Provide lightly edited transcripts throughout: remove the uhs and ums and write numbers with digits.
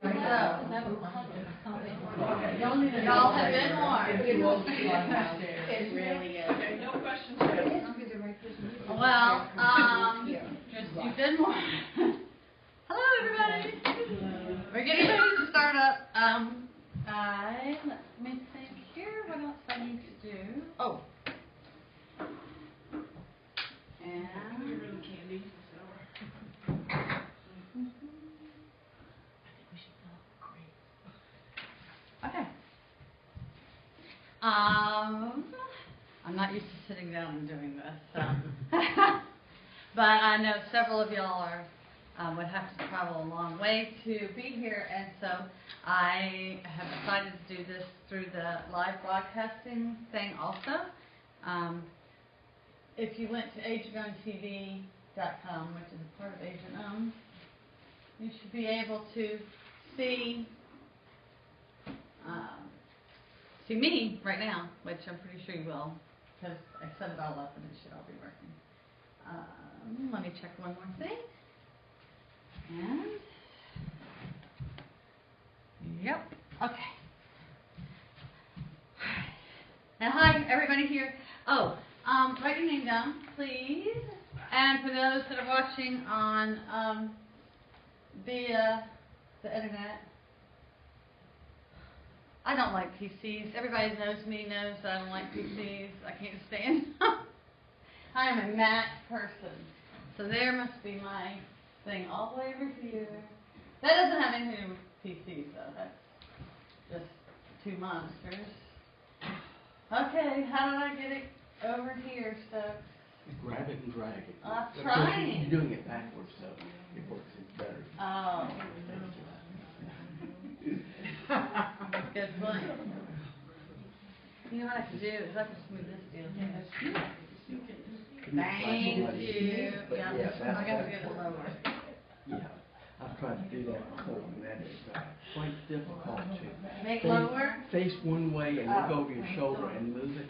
Y'all have been warned. It really is. Okay, no questions. Well, you've been warned. Hello, everybody. We're getting ready to start up. Let me think here. What else I need to do? Oh. And candy. Okay. I'm not used to sitting down and doing this, so. But I know several of y'all are would have to travel a long way to be here, and so I have decided to do this through the live broadcasting thing also. If you went to AgentOwnedTV.com, which is a part of AgentOwned, you should be able to see me right now, which I'm pretty sure you will, because I set it all up and it should all be working. Let me check one more thing. And, yep, okay. And hi, everybody here. Oh, write your name down, please. And for those that are watching on via the internet, I don't like PCs. Everybody that knows me knows that I don't like PCs. I can't stand them. I am a Mac person. So there must be my thing all the way over here. That doesn't have anything to do with PCs, though. That's just two monsters. Okay, how did I get it over here, Stokes? Grab it and drag it. I'm trying. You're doing it backwards, so it works better. Oh. Good point. You know what I can do is I can smooth this deal. Thank you. Yeah, I got to get it lower. Yeah, I've tried to do that before, and that is quite difficult to make lower. Face one way and look over your shoulder and move it.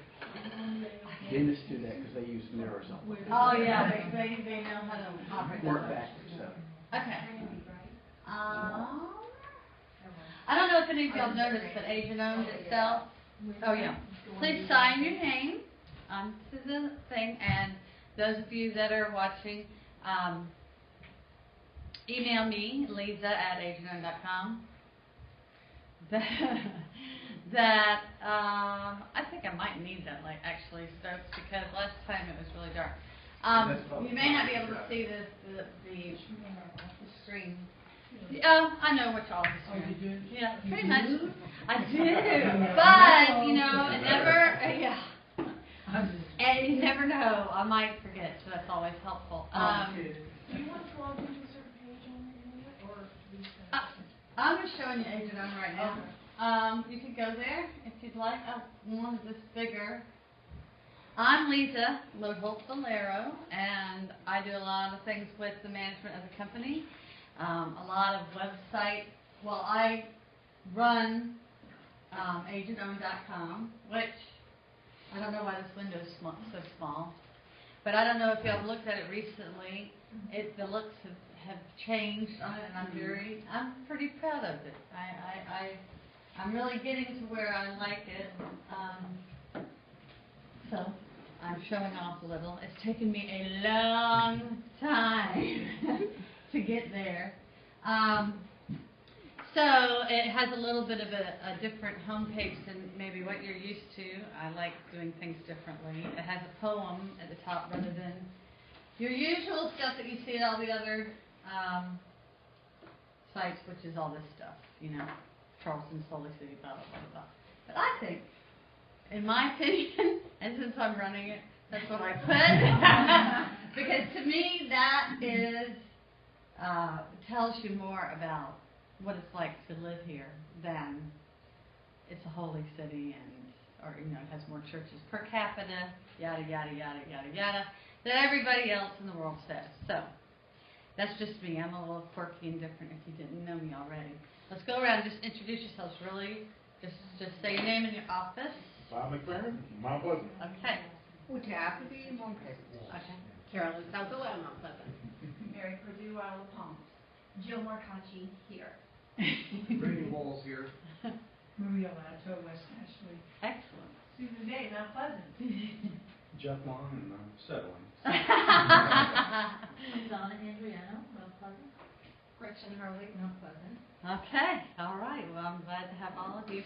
Dentists do that because they use mirrors on it. Oh yeah, they know how to operate. Work backwards, so. Okay. I don't know if any of y'all noticed that AgentOwned itself. Oh yeah. Please sign your name to the thing, and those of you that are watching, email me, Lisa@AgentOwned.com. That I think I might need that light actually, Stokes, because last time it was really dark. You may not be able to see the screen. Oh, I know what y'all do. Oh, you do? Yeah, pretty much. I do, but you know, it never. Yeah. And you never know. I might forget, so that's always helpful. Do you want to log into a certain page on your internet, or? I'm just showing you AgentOwned right now. You can go there if you'd like. I wanted this bigger. I'm Lisa Lodeholt-Valero, and I do a lot of things with the management of the company. A lot of website. Well, I run AgentOwned.com, which I don't know why this window is so small, but I don't know if y'all have looked at it recently. The looks have changed on it, and I'm pretty proud of it. I'm really getting to where I like it. So I'm showing off a little. It's taken me a long time to get there. So it has a little bit of a different homepage than maybe what you're used to. I like doing things differently. It has a poem at the top rather than your usual stuff that you see at all the other sites, which is all this stuff, you know, Charleston, Salt Lake City, blah, blah, blah, blah. But I think, in my opinion, and since I'm running it, that's what I put. Because to me, that is tells you more about what it's like to live here than it's a holy city or you know, it has more churches per capita, yada, yada, yada, yada, yada, than everybody else in the world says. So that's just me. I'm a little quirky and different if you didn't know me already. Let's go around and just introduce yourselves really. Just say your name and your office. Bob McFerrin, Mount Pleasant. Okay. Okay. Carolyn Southwell, Mount Pleasant. Mary Purdue, Isle of Palms. Jill Marcacci here. Brady Walls here. Maria Lato, West Ashley. Excellent. Susan Day, Mount Pleasant. Jeff Long and settling. Donna Andriano, Mount Pleasant. Gretchen Hurley, Mount Pleasant. Okay, all right. Well, I'm glad to have all of you.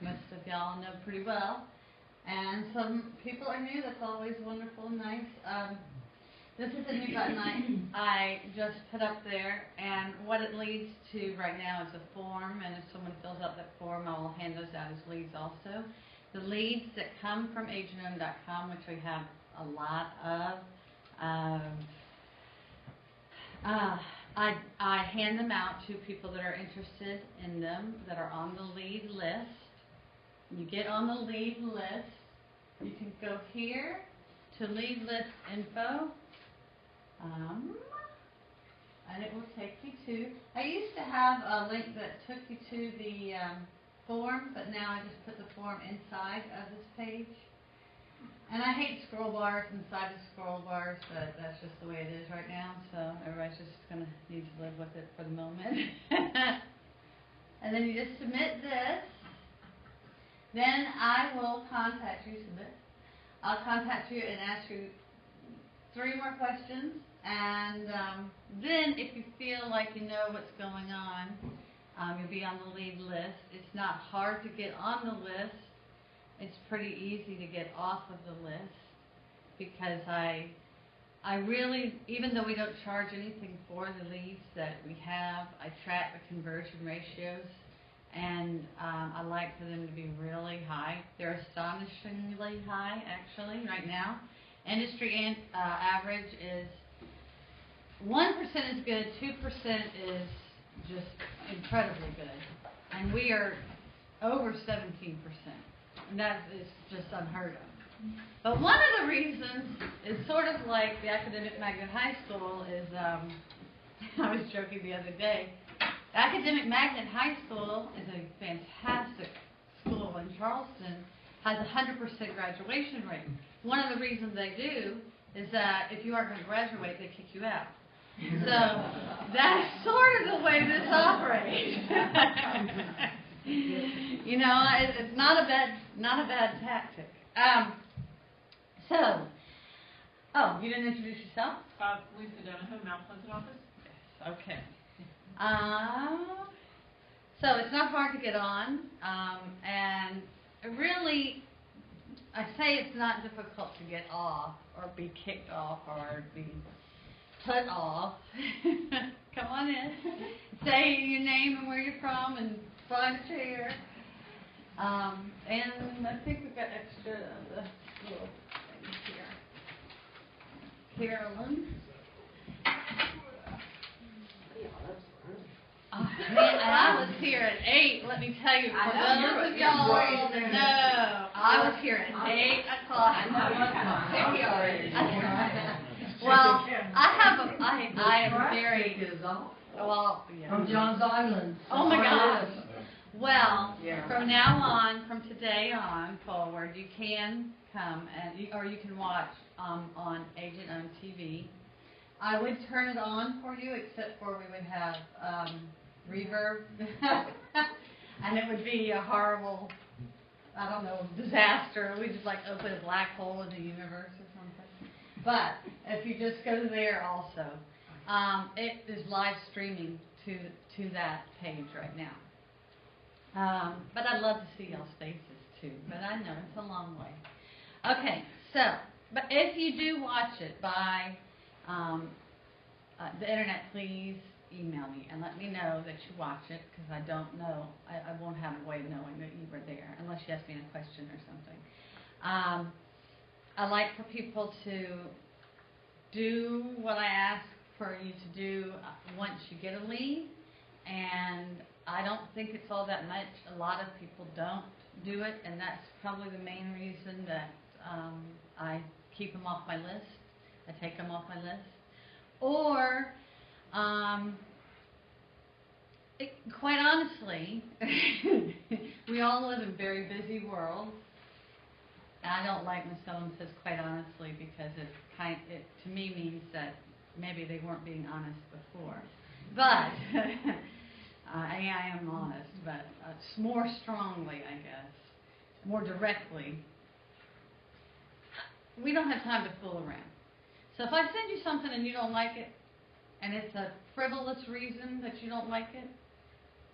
Most of y'all know pretty well. And some people are new. That's always wonderful and nice. This is a new button I just put up there, and what it leads to right now is a form, and if someone fills out that form, I will hand those out as leads also. The leads that come from AgentOwned.com, which we have a lot of, I hand them out to people that are interested in them, that are on the lead list. You get on the lead list. You can go here to lead list info, and it will take you to, I used to have a link that took you to the form, but now I just put the form inside of this page. And I hate scroll bars inside of scroll bars, but that's just the way it is right now, so everybody's just going to need to live with it for the moment. And then you just submit this. Then I will contact you, I'll contact you and ask you 3 more questions, and then if you feel like you know what's going on, you'll be on the lead list. It's not hard to get on the list. It's pretty easy to get off of the list, because I really, even though we don't charge anything for the leads that we have, I track the conversion ratios. And I like for them to be really high. They're astonishingly high, actually, right now. Industry average is 1% is good, 2% is just incredibly good. And we are over 17%. And that is just unheard of. But one of the reasons is sort of like the Academic Magnet High School is, I was joking the other day, Academic Magnet High School is a fantastic school in Charleston, has a 100% graduation rate. One of the reasons they do is that if you aren't going to graduate, they kick you out. So that's sort of the way this operates. You know, it's not a bad tactic. Oh, you didn't introduce yourself? Lisa Donahoe, Mount Pleasant office. Yes, okay. So it's not hard to get on, and really, I say it's not difficult to get off, or be kicked off, or be put off. Come on in, say your name and where you're from, and find a chair. And I think we've got extra the little things here. Carolyn. Oh, man, I was here at 8, let me tell you, for those of y'all that know, I was here at 8 o'clock. Well, I am very, well, yeah. From John's Island. Oh my gosh. Well, from now on, from today on forward, you can come, or you can watch on AgentOwned TV. I would turn it on for you, except for we would have reverb, and it would be a horrible, I don't know, disaster. We just like open a black hole in the universe or something. But if you just go there also, it is live streaming to that page right now. But I'd love to see y'all's faces too, but I know it's a long way. Okay, so, but if you do watch it by the internet, please email me and let me know that you watch it, because I don't know, I won't have a way of knowing that you were there unless you ask me a question or something. I like for people to do what I ask for you to do once you get a lead, and I don't think it's all that much. A lot of people don't do it, and that's probably the main reason that I keep them off my list. I take them off my list. Or, quite honestly, we all live in very busy worlds. I don't like when someone says quite honestly, because it to me means that maybe they weren't being honest before. But I am honest, but more strongly, I guess, more directly. We don't have time to fool around. So if I send you something and you don't like it, and it's a frivolous reason that you don't like it,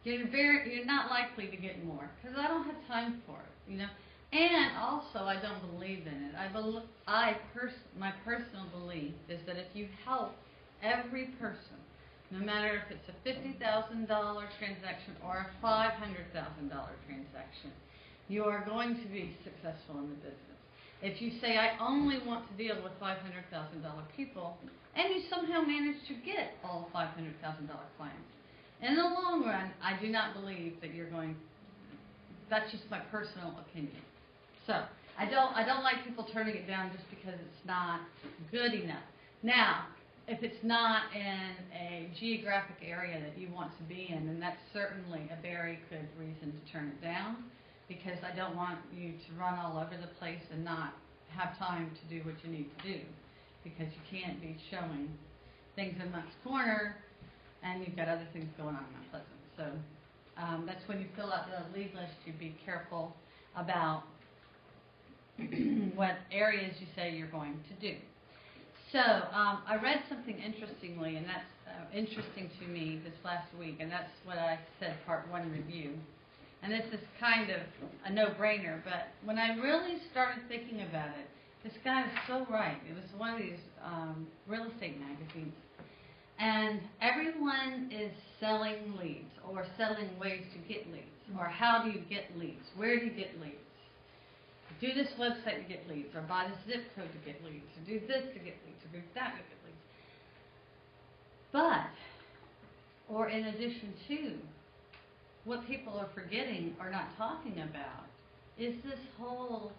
you're not likely to get more, because I don't have time for it, you know. And also, I don't believe in it. My personal belief is that if you help every person, no matter if it's a $50,000 transaction or a $500,000 transaction, you are going to be successful in the business. If you say, I only want to deal with $500,000 people, and you somehow manage to get all $500,000 clients, in the long run, I do not believe that you're going. That's just my personal opinion. So I don't like people turning it down just because it's not good enough. Now, if it's not in a geographic area that you want to be in, then that's certainly a very good reason to turn it down, because I don't want you to run all over the place and not have time to do what you need to do, because you can't be showing things in Monk's Corner and you've got other things going on in Mount Pleasant. So that's when you fill out the lead list, you be careful about what areas you say you're going to do. So I read something interestingly, and that's interesting to me this last week, and that's what I said, part one review. And this is kind of a no-brainer, but when I really started thinking about it, this guy was so right. It was one of these real estate magazines. And everyone is selling leads, or selling ways to get leads, or how do you get leads, where do you get leads. Do this website to get leads, or buy this zip code to get leads, or do this to get leads, or do that to get leads. But, or in addition to, what people are forgetting or not talking about is this whole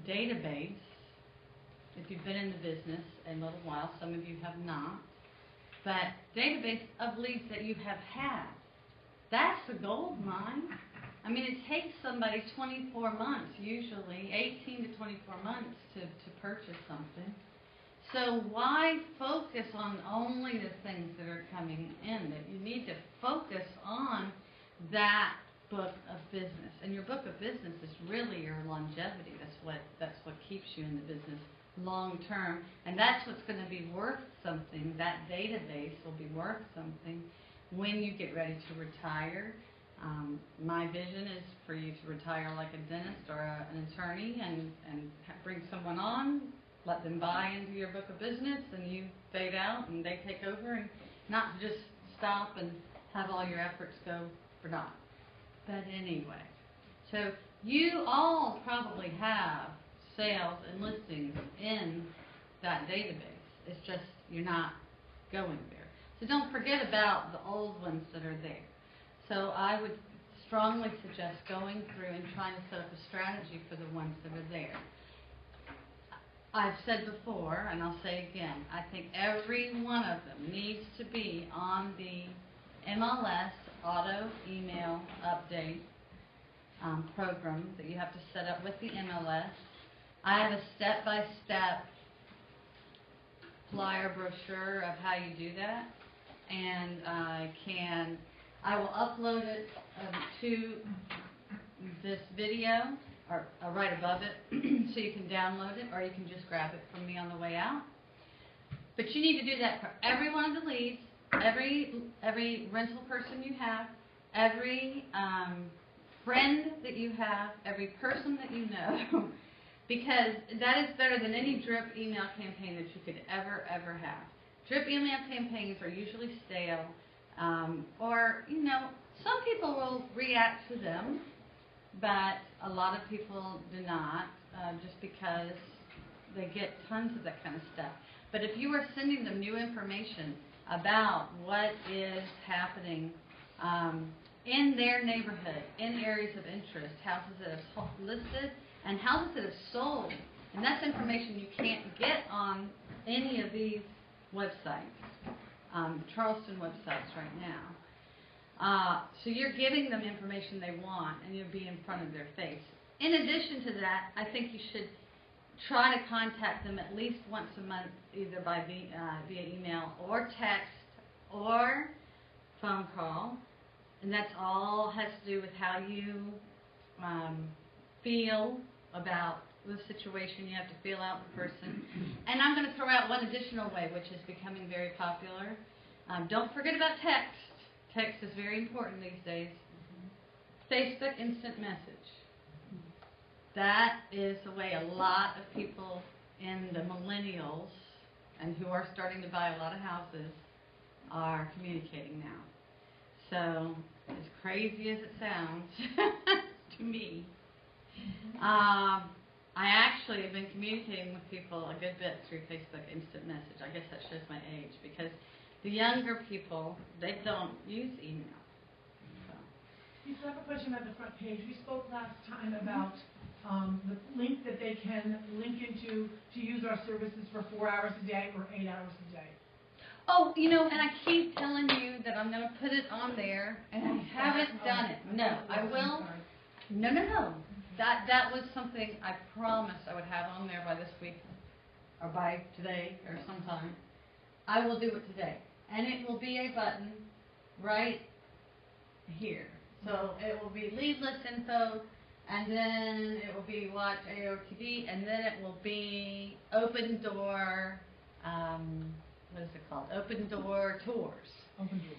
database. If you've been in the business a little while, some of you have not, but database of leads that you have had. That's the gold mine. I mean, it takes somebody 24 months, usually 18 to 24 months to purchase something. So why focus on only the things that are coming in? That you need to focus on that book of business. And your book of business is really your longevity. That's what keeps you in the business long term. And that's what's going to be worth something. That database will be worth something when you get ready to retire. My vision is for you to retire like a dentist or an attorney, and bring someone on, let them buy into your book of business, and you fade out and they take over, and not just stop and have all your efforts go for naught. But anyway, so you all probably have sales and listings in that database. It's just you're not going there. So don't forget about the old ones that are there. So I would strongly suggest going through and trying to set up a strategy for the ones that are there. I've said before, and I'll say again, I think every one of them needs to be on the MLS auto email update program that you have to set up with the MLS. I have a step-by-step flyer brochure of how you do that, and I will upload it to this video, or right above it, so you can download it, or you can just grab it from me on the way out. But you need to do that for every one of the leads, every rental person you have, every friend that you have, every person that you know, because that is better than any drip email campaign that you could ever have. Drip email campaigns are usually stale, or, you know, some people will react to them, but a lot of people do not, just because they get tons of that kind of stuff. But if you are sending them new information about what is happening in their neighborhood, in areas of interest, houses that have listed, and houses that have sold, and that's information you can't get on any of these websites, Charleston websites right now. So you're giving them information they want, and you'll be in front of their face. In addition to that, I think you should try to contact them at least once a month, either by via email or text or phone call, and that's all has to do with how you feel about the situation. You have to feel out the person. And I'm going to throw out one additional way, which is becoming very popular. Don't forget about text. Text is very important these days. Facebook instant message. That is the way a lot of people in the millennials and who are starting to buy a lot of houses are communicating now. So, as crazy as it sounds to me, I actually have been communicating with people a good bit through Facebook instant message. I guess that shows my age, because the younger people, they don't use email. Lisa, I have a question about the front page. We spoke last time about the link that they can link into to use our services for 4 hours a day or 8 hours a day. Oh, you know, and I keep telling you that I'm going to put it on there, and I haven't done it. No, I will. No. That was something I promised I would have on there by this week, or by today, or sometime. I will do it today. And it will be a button right here. So it will be leadless info, and then it will be watch AOTV, and then it will be open door, what is it called? Open door tours. Open door.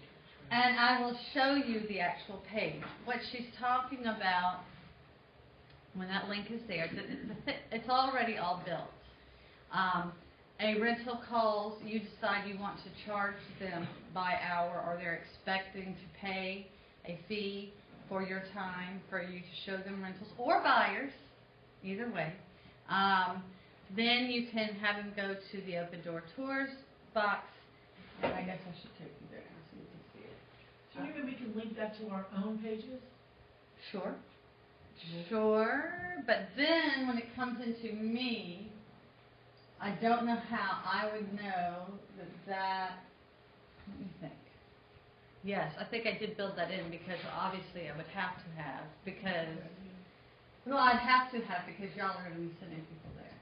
And I will show you the actual page. What she's talking about, when that link is there, it's already all built. A rental calls, you decide you want to charge them by hour, or they're expecting to pay a fee for your time for you to show them rentals, or buyers, either way. Then you can have them go to the open door tours box, and I guess I should take you there now so you can see it. So maybe we can link that to our own pages? Sure, but then when it comes into me, I don't know how I would know that, let me think. Yes, I think I did build that in, because obviously I would have to have, because, well, I'd have to have, because y'all are going to be sending people there.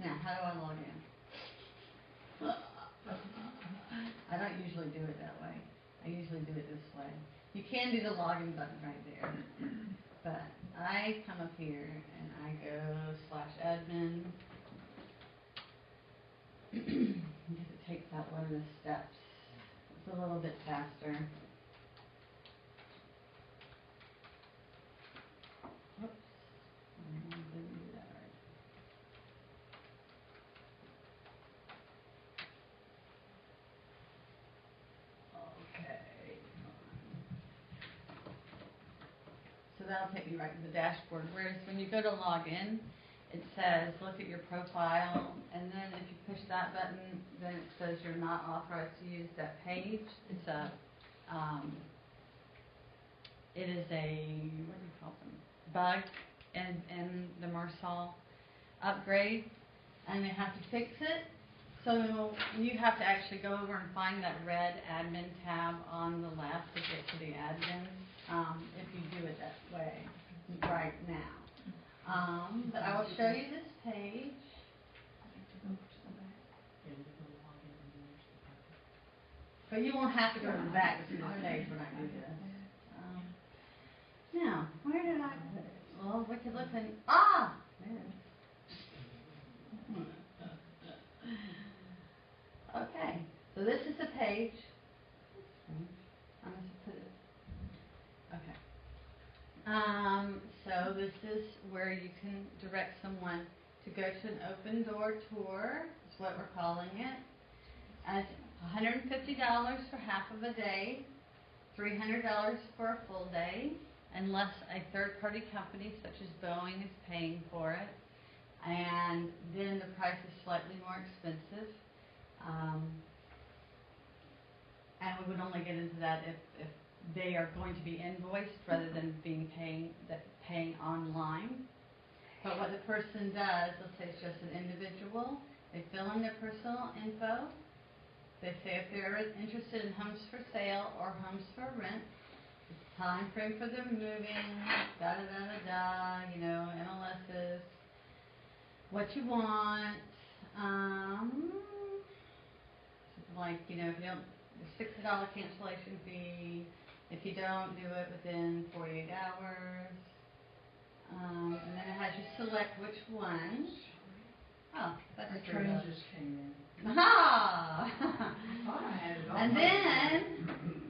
Now, how do I log in? I don't usually do it that way. I usually do it this way. You can do the login button right there, but I come up here and I go /admin. It takes out one of the steps. It's a little bit faster. Whoops. I didn't do that right. Okay. So that'll take you right to the dashboard. Whereas when you go to log in, it says look at your profile, and then if you push that button, then it says you're not authorized to use that page. It's a, it is a, what do you call them, bug in the Marsal upgrade, and they have to fix it. So you have to actually go over and find that red admin tab on the left to get to the admin, if you do it that way right now. But I will show you this page. But you won't have to go to the back to see this page when I do this. Now, where did I put it? Well, we could look in, there it is. Okay, so this is the page. I'm going to put it, okay. So this is where you can direct someone to go to an open door tour, is what we're calling it. And it's $150 for half of a day, $300 for a full day, unless a third-party company such as Boeing is paying for it. And then the price is slightly more expensive. And we would only get into that if they are going to be invoiced rather than paying online. But what the person does, let's say it's just an individual, they fill in their personal info. They say if they're interested in homes for sale or homes for rent, the time frame for them moving, you know, MLSs, what you want, like, you know, if you don't the $60 cancellation fee if you don't do it within 48 hours. And then it has you select which one. Oh, that's Our true. train just came in. Aha! And then,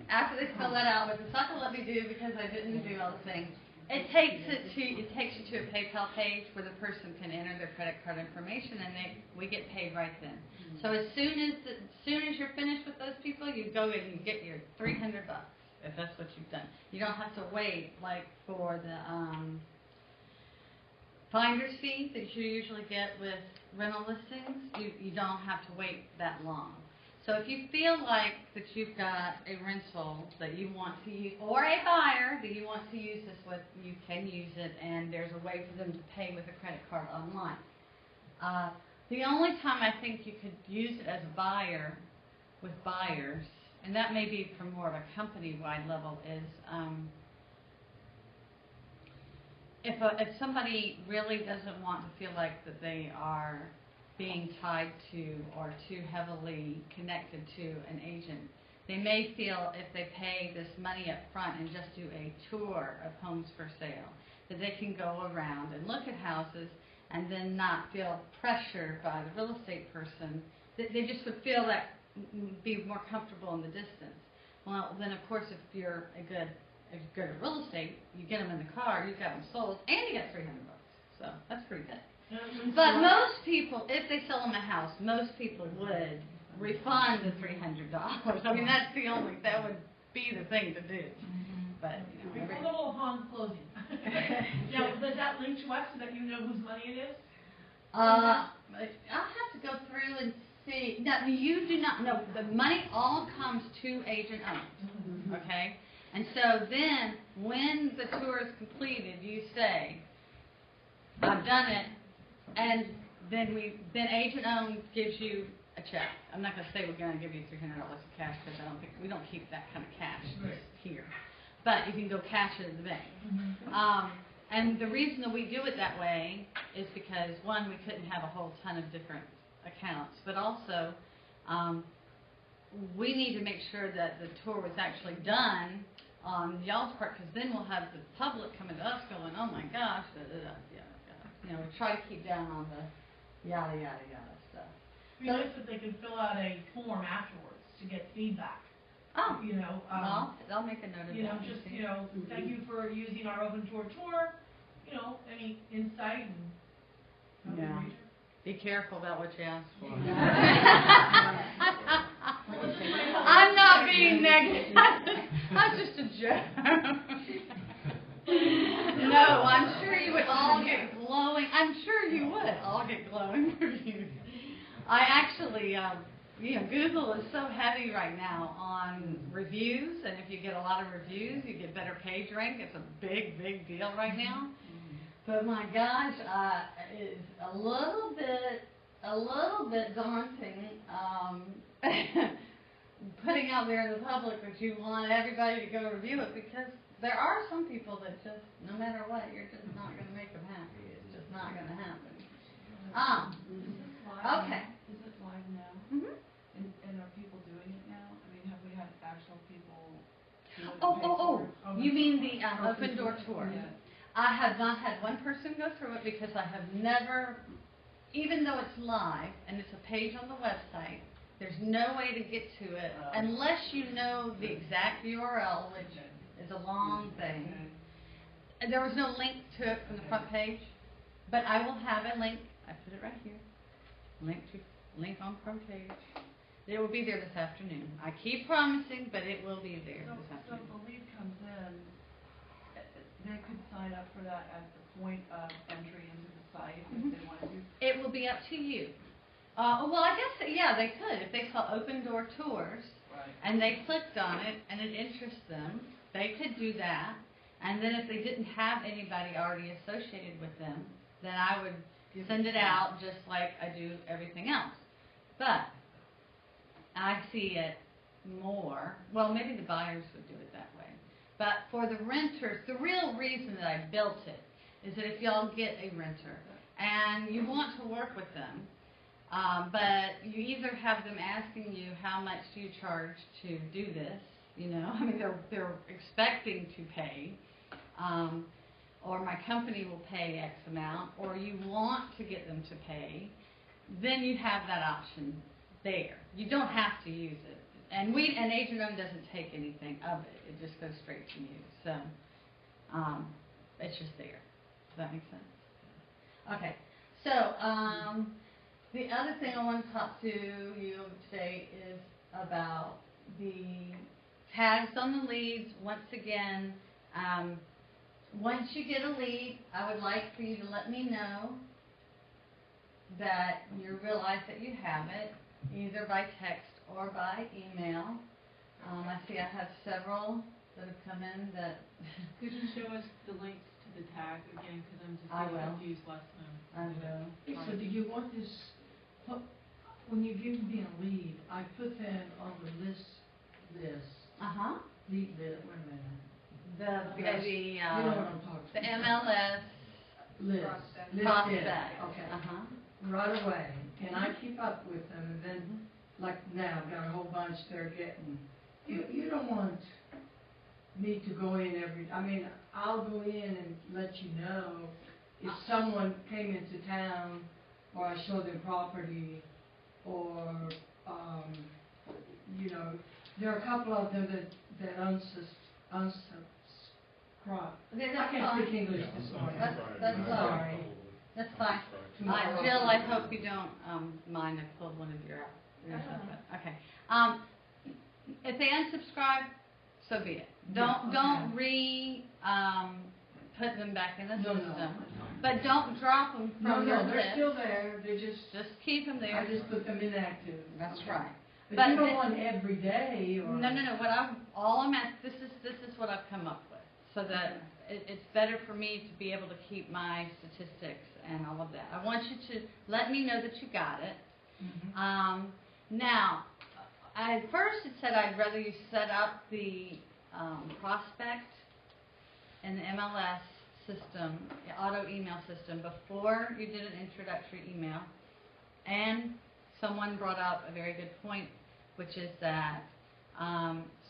after they fill that out, which it's not going to let me do because I didn't do all the things, it takes you to a PayPal page where the person can enter their credit card information, and we get paid right then. So as soon as you're finished with those people, you go in and you get your $300 if that's what you've done. You don't have to wait like for the finder's fee that you usually get with rental listings. You don't have to wait that long. So if you feel like that you've got a rental that you want to use, or a buyer that you want to use this with, you can use it, and there's a way for them to pay with a credit card online. The only time I think you could use it as a buyer with buyers, and that may be for more of a company-wide level, is if somebody really doesn't want to feel like that they are being tied to or too heavily connected to an agent, they may feel if they pay this money up front and just do a tour of homes for sale, that they can go around and look at houses and then not feel pressured by the real estate person. They just would feel that, be more comfortable in the distance. Well, then of course if you're good at real estate, you get them in the car, you got them sold, and you got $300. So that's pretty good. But most people, if they sell them a house, most people would refund the $300. I mean, that would be the thing to do. But, you know, Before the whole Hans closing. Now, does that link to us so that you know whose money it is? I'll have to go through and see. Now, you do not know. The money all comes to AgentOwned, okay? And so then, when the tour is completed, you say, I've done it, and then AgentOwned gives you a check. I'm not going to say we're going to give you $300 of cash because we don't keep that kind of cash here. But you can go cash it in the bank. And the reason that we do it that way is because, one, we couldn't have a whole ton of different accounts, but also we need to make sure that the tour was actually done on y'all's part, because then we'll have the public coming to us going, oh my gosh, you know, we try to keep down on the yada, yada, yada stuff. We noticed that they could fill out a form afterwards to get feedback. Oh, You know, well, I'll make a note of that. you know, just, you know, thank you for using our open tour, you know, any insight and. Yeah. Be careful about what you ask for. I'm not being negative. I'm just a joke. No, I'm sure you would all get glowing. I'm sure you would all get glowing reviews. I actually, you know, Google is so heavy right now on reviews, and if you get a lot of reviews, you get better page rank. It's a big, big deal right now. But my gosh, it's a little bit daunting putting out there in the public that you want everybody to go review it, because there are some people that just, no matter what, you're just not going to make them happy. It's just not going to happen. Is this live? Okay. Is it live now? Mm-hmm. And are people doing it now? I mean, have we had actual people do it? Oh, you mean the open door tour? Yeah. I have not had one person go through it because I have never, even though it's live and it's a page on the website, there's no way to get to it unless you know the exact URL, which is a long thing. And there was no link to it from the front page, but I will have a link. I put it right here. Link on front page. It will be there this afternoon. I keep promising, but it will be there this So afternoon. if the lead comes in, they could sign up for that at the point of entry into the site if they want to do. It will be up to you. Well, I guess, yeah, they could. If they saw open door tours Right. and they clicked on it and it interests them, they could do that. And then if they didn't have anybody already associated with them, then I would send it out just like I do everything else. But I see it more, well, maybe the buyers would do it that way. But for the renters, the real reason that I built it is that if y'all get a renter and you want to work with them, But you either have them asking you how much do you charge to do this, you know, I mean, they're expecting to pay, or my company will pay X amount, or you want to get them to pay, then you have that option there. You don't have to use it. And AgentOwned doesn't take anything of it. It just goes straight to you. So, it's just there. Does that make sense? Okay. So, the other thing I want to talk to you today is about the tags on the leads. Once again, once you get a lead, I would like for you to let me know that you realize that you have it, either by text or by email. I see I have several that have come in that... Could you show us the links to the tag again, because I'm just I a little will. confused last time. I will. Okay, so do you want this, when you give me a lead, I put them on the list, Uh-huh. lead list, wait a minute. The You know what I'm talking the about. MLS List. Prospect. Listed. prospect. Okay. Uh-huh. Right away, and I keep up with them, and then, like now, I've got a whole bunch they're getting. You don't want me to go in I mean, I'll go in and let you know if someone came into town, or I show them property, or, you know, there are a couple of them that unsubscribe. I can't speak English this morning. That's I'm all sorry. right. That's fine. Tomorrow. Jill, I hope you don't mind. I pulled one of your stuff. Okay. If they unsubscribe, so be it. Don't put them back in the No, system. no. But don't drop them No, from your they're list. still there, they just keep them there. I just put them inactive. That's Okay. right. But But you don't thi- want every day or? No. This is what I've come up with, so that it's better for me to be able to keep my statistics and all of that. I want you to let me know that you got it. Mhm. Now, I first had said I'd rather you set up the prospect and the MLS system, the auto email system, before you did an introductory email. And someone brought up a very good point, which is that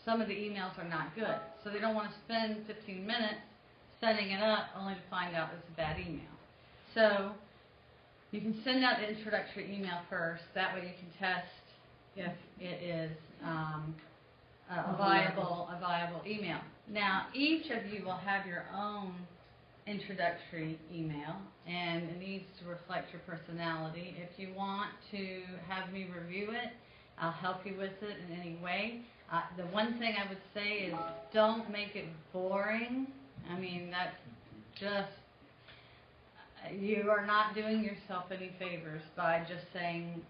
some of the emails are not good. So they don't want to spend 15 minutes setting it up only to find out it's a bad email. So you can send out the introductory email first. That way you can test if it is a viable email. Now, each of you will have your own introductory email, and it needs to reflect your personality. If you want to have me review it, I'll help you with it in any way. The one thing I would say is don't make it boring. I mean, that's just, you are not doing yourself any favors by just saying,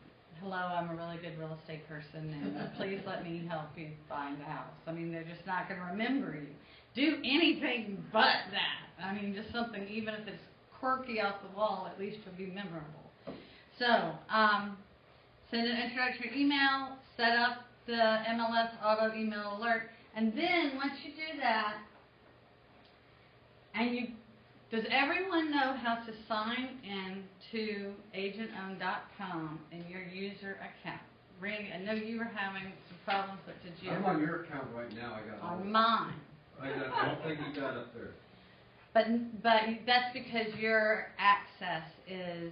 hello, I'm a really good real estate person, and please let me help you find a house. I mean, they're just not going to remember you. Do anything but that. I mean, just something, even if it's quirky off the wall, at least you'll be memorable. So, send an introductory email, set up the MLS auto email alert, and then once you do that, and does everyone know how to sign in to AgentOwned.com in your user account? Randy, I know you were having some problems, but did you? I'm on your account right now, I got all. On mine. I don't think you got up there. But that's because your access is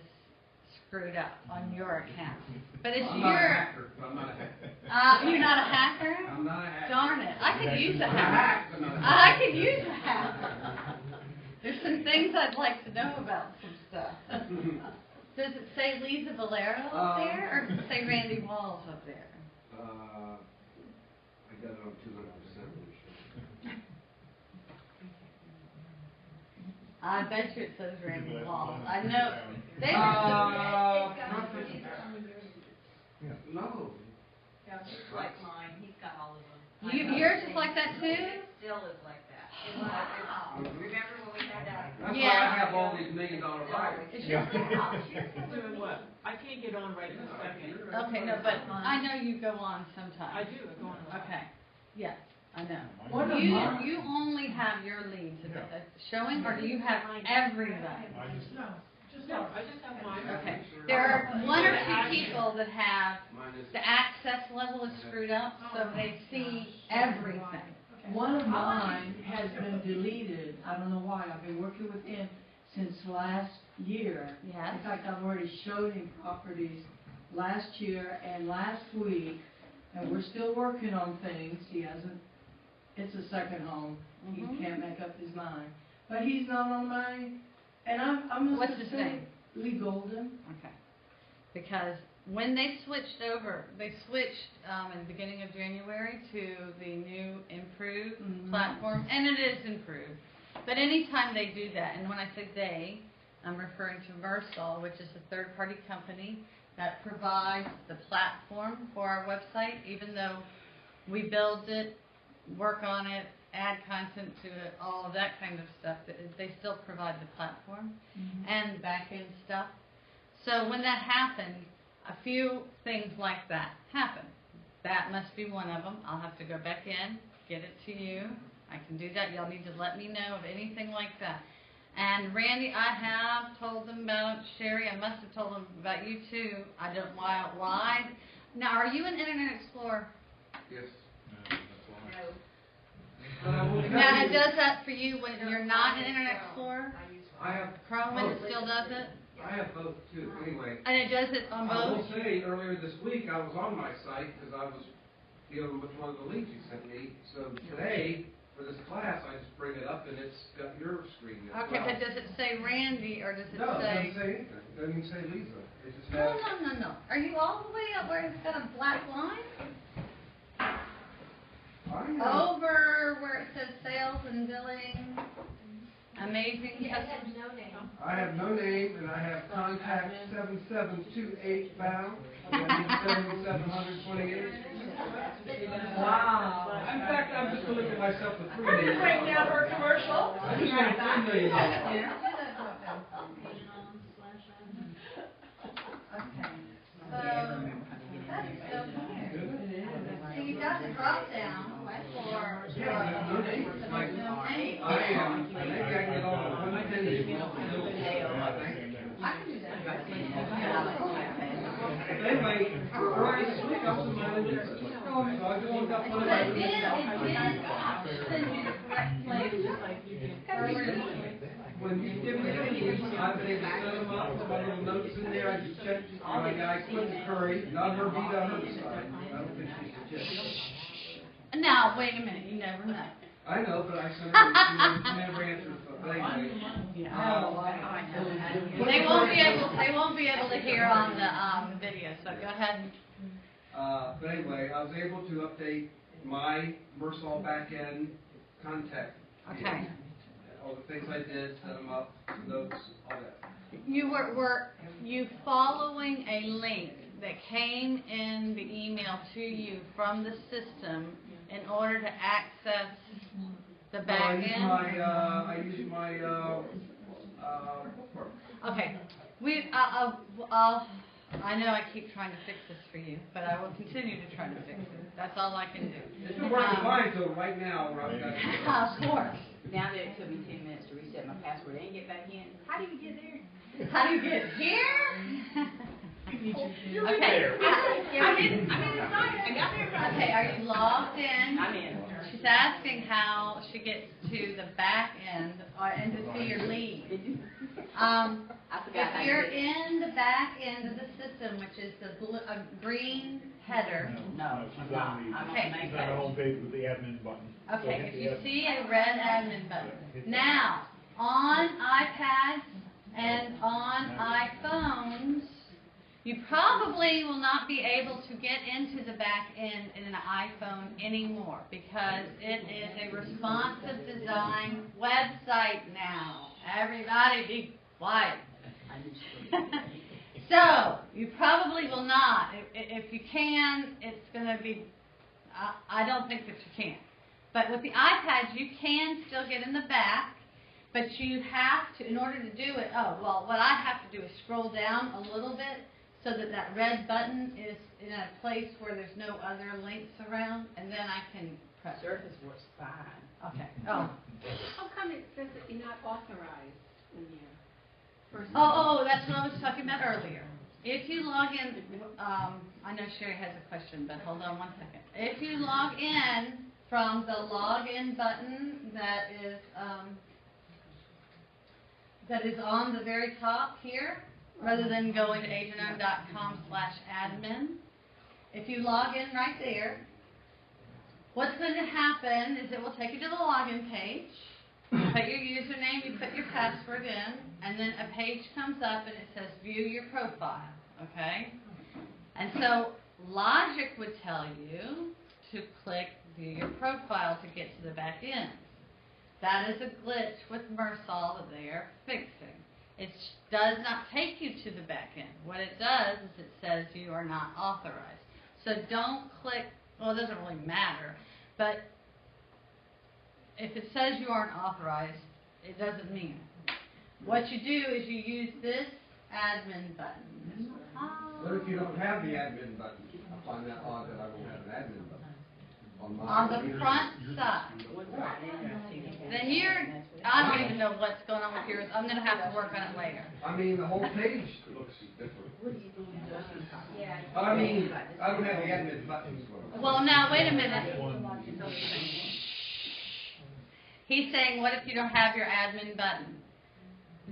screwed up on your account. But it's I'm your. not a hacker. I'm not a hacker. You're not a hacker? I'm not a hacker. Darn it! I could use a I'm hacker. hacked, but not a I hacker. could use a hacker. There's some things I'd like to know about some stuff. Does it say Lisa Valero up there, or does it say Randy Walls up there? I got it on 200%. I bet you it says Randy Walls. I know. They No. Yeah, it's just like mine, he's got all of them. yours is like that too? It still is like that. Wow. Remember when we had that? That's Yeah. why I have all these $1 million rights. It's your Doing what? I can't get on right this second. Okay, no, but I know you go on sometimes. I do, I go on a lot. Okay, yes, I know. What of mine? You only have your leads showing, or do you have everybody? No, just start, I just have mine. Okay. There are one or two people that have, Mine is. the access level is screwed up, so they see everything. Okay. One of mine has been deleted, I don't know why, I've been working with him since last year. Yes. In fact, I've already showed him properties last year and last week, and we're still working on things. He hasn't, it's a second home, he Mhm. can't make up his mind. But he's not on mine, and I'm What's his name? Lee Golden. Okay. Because when they switched over, they switched in the beginning of January to the new improved Mhm. platform, and it is improved. But anytime they do that, and when I say they, I'm referring to Versal, which is a third-party company that provides the platform for our website, even though we build it, work on it, add content to it, all of that kind of stuff, they still provide the platform and back-end stuff. So when that happened, a few things like that happened. That must be one of them. I'll have to go back in, get it to you. I can do that. Y'all need to let me know of anything like that. And Randy, I have told them about Sherry. I must have told them about you too. I don't why. Now, are you an Internet Explorer? Yes. Now, it does that for you when you're not in Internet Explorer? I have, Chrome, and it still does it? I have both too, anyway. And it does it on I will both? say, earlier this week, I was on my site because I was dealing with one of the links you sent me. So today, for this class, I just bring it up and it's got your screen as Okay, well. but does it say Randy or does it No, it say? doesn't say anything. It doesn't even say Lisa. It just No, has. no. Are you all the way up where it's got a black line? I know. Over where it says sales and billing, amazing customer. no name. I have no name and I have contact 7728 bound. That means 7728. Wow. In fact, I'm just going to look at myself with $3 Perfect million. right now for a commercial. I just want $3 million. Okay, so, that's so weird. So you got the drop down for, Yeah, I have no name. so there's no name? I am, maybe I can get on a 110. I can do that. Anyway, earlier this week, I was in my Lisa. So I just looked up one of But my it did send you the correct place earlier this week. When you give me the keys, I've been able to set them up, put my little notes in there, I just checked, my guy Quentin Curry, not her beat on her side. I don't think she's legit. Now, wait a minute, you never know. I know, but I sent her, she never answered, but anyway. They won't be able to hear on the video, so go ahead. But anyway, I was able to update my Mersal backend contact. Okay. All the things I did, set them up, notes, all that. You were you following a link that came in the email to you from the system in order to access the back end? I use my bookmark. Okay. I know I keep trying to fix this for you, but I will continue to try to fix it. That's all I can do. It's been working fine till right now, where I've got. Of course. Now that it took me 10 minutes to reset my password and get back in, how do you get there? How do you get here? Okay. I'm in the site. I got there right. Okay, are you logged in? I'm in. She's asking how she gets to the back end and to see your lead. I forgot how If to you're get it. in the back end of the system, which is the green header, No, I'm not. I'm on Okay. the main She's on her home page. page with the admin button. So okay, hit if the you admin. see a red admin button. Now, on iPads and on iPhones, you probably will not be able to get into the back end in an iPhone anymore because it is a responsive design website now. Everybody be quiet. So, you probably will not. If you can, it's going to be, I don't think that you can. But with the iPads, you can still get in the back, but you have to, in order to do it, what I have to do is scroll down a little bit so that that red button is in a place where there's no other links around, and then I can press it. Surface works fine. Okay. Oh, How come it says that you're not authorized when you're? Oh, that's what I was talking about earlier. If you log in, I know Sherry has a question, but hold on one second. If you log in from the login button that is on the very top here, rather than going to agentowned.com/admin, if you log in right there, what's going to happen is it will take you to the login page. You put your username, you put your password in, and then a page comes up and it says view your profile, okay? And so logic would tell you to click view your profile to get to the back end. That is a glitch with Mersol that they are fixing. It does not take you to the back end. What it does is it says you are not authorized. So don't click, well, it doesn't really matter, but if it says you aren't authorized, it doesn't mean it. What you do is you use this admin button. What if you don't have the admin button? I find that odd that I don't have an admin button. On the front side. Then I don't even know what's going on with yours. I'm going to have to work on it later. I mean, the whole page looks different. I mean, I don't have the admin button. Well, now, wait a minute. He's saying, what if you don't have your admin button?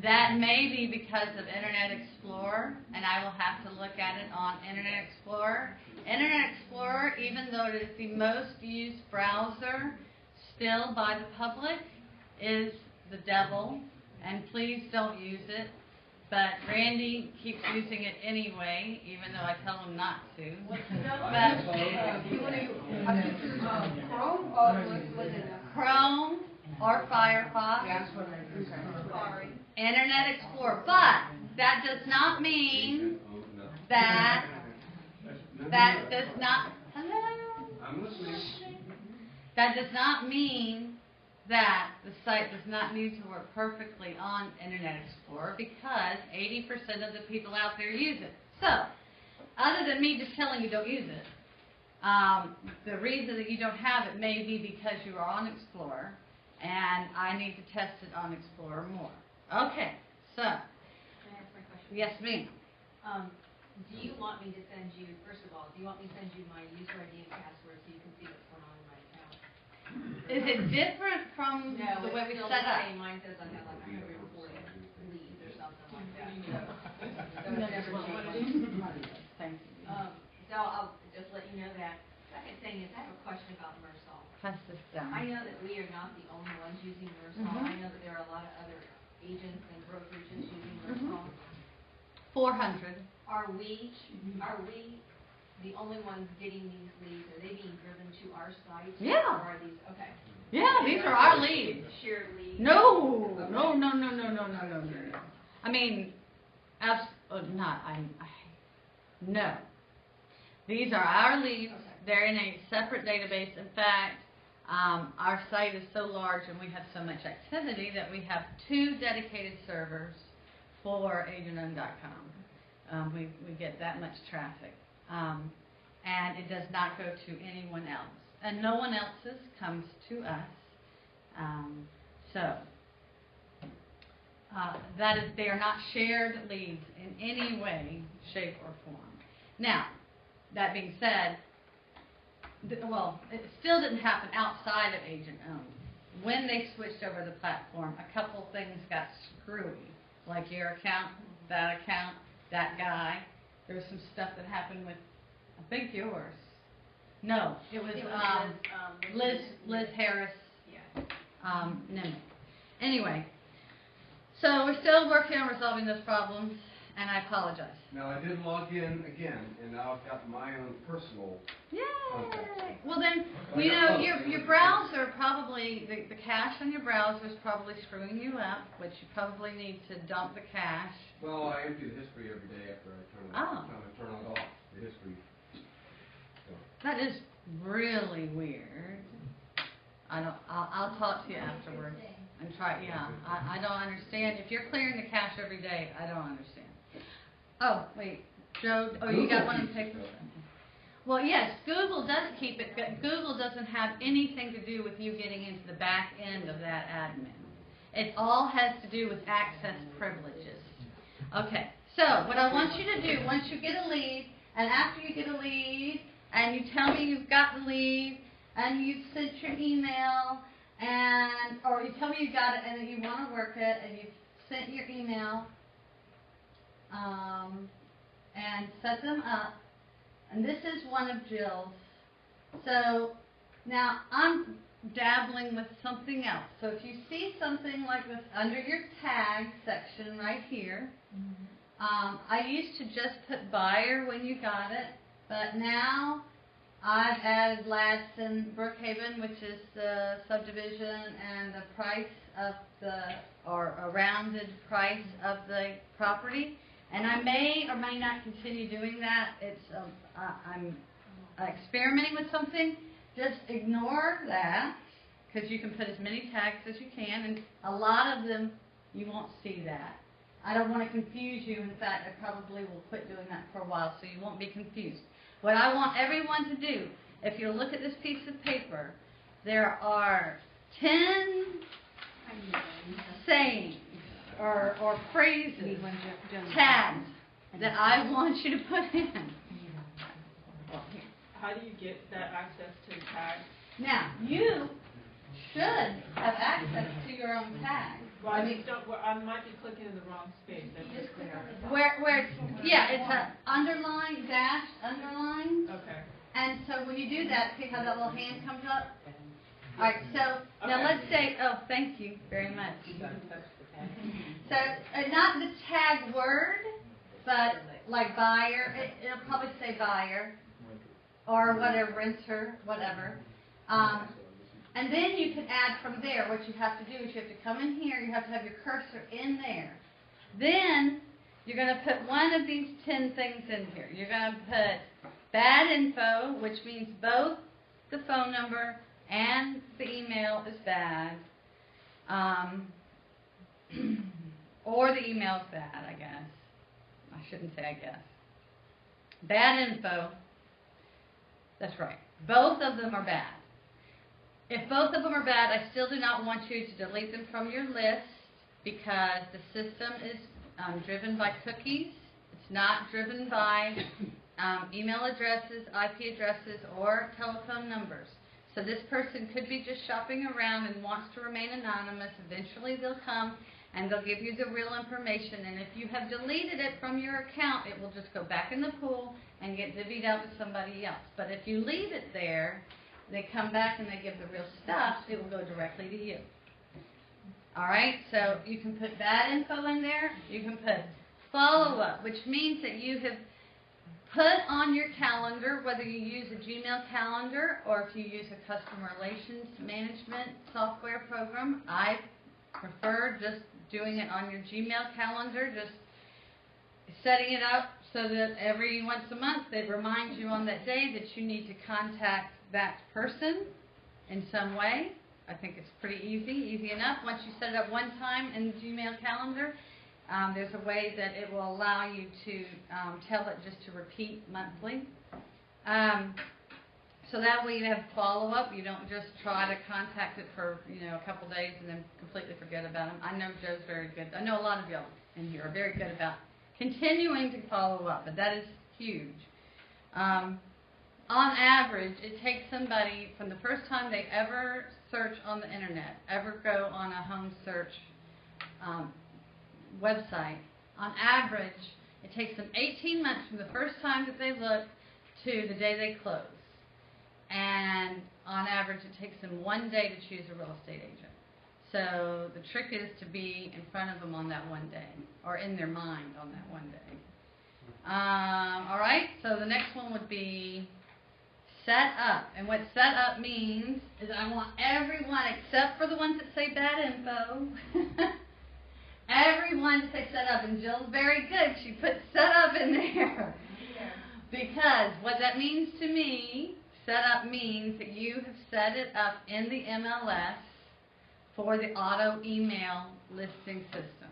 That may be because of Internet Explorer, and I will have to look at it on Internet Explorer. Internet Explorer, even though it is the most used browser still by the public, is the devil, and please don't use it. But Randy keeps using it anyway, even though I tell him not to. Chrome or Firefox. Internet Explorer. But that does not mean that does not mean that the site does not need to work perfectly on Internet Explorer, because 80% of the people out there use it. So, other than me just telling you don't use it, the reason that you don't have it may be because you are on Explorer, and I need to test it on Explorer more. Okay, so. Can I ask my question? Yes, ma'am. Do you want me to send you, first of all, do you want me to send you my user ID and password so you can see what's going on in my account? Is it different from the way we set up? No, mine says I have like 140 leads or something like that. So it's never changed. Thank you. So I'll just let you know that. Second thing is, I have a question about Mersol. Pass this down. I know that we are not the only ones using Mersol. I know that there are a lot of other agents and brokerages using Mersol. 400. Are we the only ones getting these leads? Are they being driven to our site? Yeah. Or are these, okay. Yeah, these are our leads. Shared leads? No. Okay. No. I mean, no. These are our leads. Okay. They're in a separate database. In fact, our site is so large and we have so much activity that we have 2 dedicated servers for AgentOwned.com. We get that much traffic. And it does not go to anyone else. And no one else's comes to us. They are not shared leads in any way, shape, or form. Now, that being said, it still didn't happen outside of AgentOwned. When they switched over the platform, a couple things got screwy, like your account, that guy. There was some stuff that happened with, I think yours. No, it was Liz Harris. Yeah. Nimmo. Anyway, so we're still working on resolving those problems, and I apologize. Now, I did log in again, and now I've got my own personal. Yay! Well then, you know, your browser probably, the cache on your browser is probably screwing you up, which you probably need to dump the cache. Well, I empty the history every day after I turn it on. Turn it off, the history. So. That is really weird. I'll talk to you afterwards and try. Yeah, I don't understand. If you're clearing the cache every day, I don't understand. Oh wait, Joe. Oh, you got one on paper. Well, yes, Google does keep it, but Google doesn't have anything to do with you getting into the back end of that admin. It all has to do with access privileges. Okay, so what I want you to do, once you get a lead, and after you get a lead, and you tell me you've got the lead, and you've sent your email, or you tell me you got it and that you want to work it, and you've sent your email, and set them up, and this is one of Jill's. So now I'm dabbling with something else. So if you see something like this under your tag section right here, I used to just put buyer when you got it, but now I've added Ladson Brookhaven, which is the subdivision and the price of or a rounded price of the property. And I may or may not continue doing that. I'm experimenting with something. Just ignore that, because you can put as many tags as you can, and a lot of them you won't see that. I don't want to confuse you. In fact, I probably will quit doing that for a while, so you won't be confused. What I want everyone to do, if you look at this piece of paper, there are 10 sayings or phrases, tags, that I want you to put in. How do you get that access to the tags? Now, you should have access to your own tag. Well, I might be clicking in the wrong space. That's just there. Where it's, yeah, it's a underline, dash, underline. Okay. And so when you do that, see how that little hand comes up? All right, so now Okay. let's say, oh, thank you very much. So not the tag word, but like buyer, it'll probably say buyer or whatever, renter, whatever. And then you can add from there. What you have to do is you have to come in here, you have to have your cursor in there. Then you're going to put one of these 10 things in here. You're going to put bad info, which means both the phone number and the email is bad. Or the email is bad, I guess. I shouldn't say I guess. Bad info. That's right. Both of them are bad. If both of them are bad, I still do not want you to delete them from your list, because the system is driven by cookies. It's not driven by email addresses, IP addresses, or telephone numbers. So this person could be just shopping around and wants to remain anonymous. Eventually they'll come and they'll give you the real information. And if you have deleted it from your account, it will just go back in the pool and get divvied out to somebody else. But if you leave it there, they come back and they give the real stuff, it will go directly to you. All right, so you can put bad info in there. You can put follow-up, which means that you have put on your calendar, whether you use a Gmail calendar or if you use a customer relations management software program. I prefer just doing it on your Gmail calendar, just setting it up so that every once a month they remind you on that day that you need to contact that person in some way. I think it's pretty easy enough. Once you set it up one time in the Gmail calendar, there's a way that it will allow you to tell it just to repeat monthly. So that way you have follow-up. You don't just try to contact it for a couple days and then completely forget about them. I know Joe's very good. I know a lot of y'all in here are very good about continuing to follow up, but that is huge. On average, it takes somebody from the first time they ever search on the internet, ever go on a home search website, on average, it takes them 18 months from the first time that they look to the day they close. And on average, it takes them 1 day to choose a real estate agent. So the trick is to be in front of them on that one day, or in their mind on that one day. All right, so the next one would be set up. And what set up means is I want everyone, except for the ones that say bad info, everyone to say set up. And Jill's very good. She put set up in there. Because what that means to me, set up means that you have set it up in the MLS for the auto email listing system.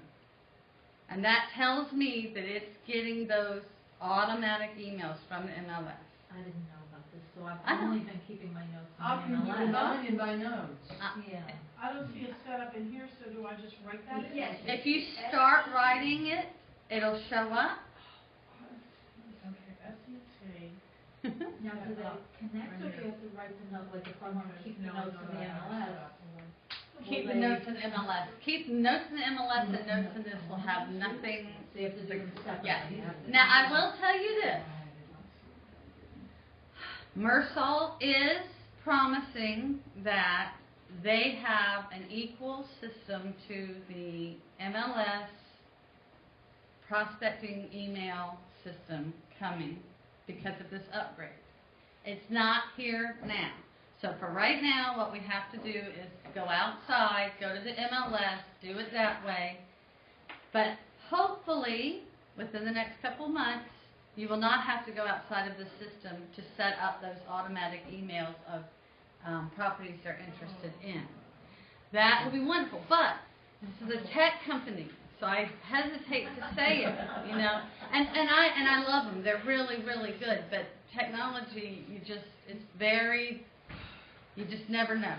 And that tells me that it's getting those automatic emails from the MLS. I didn't know about this, so I've only been keeping my notes I'll on keep MLS. mine in my notes. Yeah. I don't see it set up in here, so do I just write that in? Yes. If you start writing it, it'll show up. Okay, SET. Now, do they connect, or do you have to write the note, like if I want to keep the notes in the MLS? Keep the notes in MLS. Keep notes in the MLS and notes in this will have nothing. So you have to do them separately? Yeah. You have to- Now, I will tell you this. Mersal is promising that they have an equal system to the MLS prospecting email system coming because of this upgrade. It's not here now. So for right now, what we have to do is go outside, go to the MLS, do it that way. But hopefully, within the next couple of months, you will not have to go outside of the system to set up those automatic emails of properties they're interested in. That would be wonderful. But this is a tech company, so I hesitate to say it, you know. And I love them. They're really, really good. But technology, it's very, you just never know.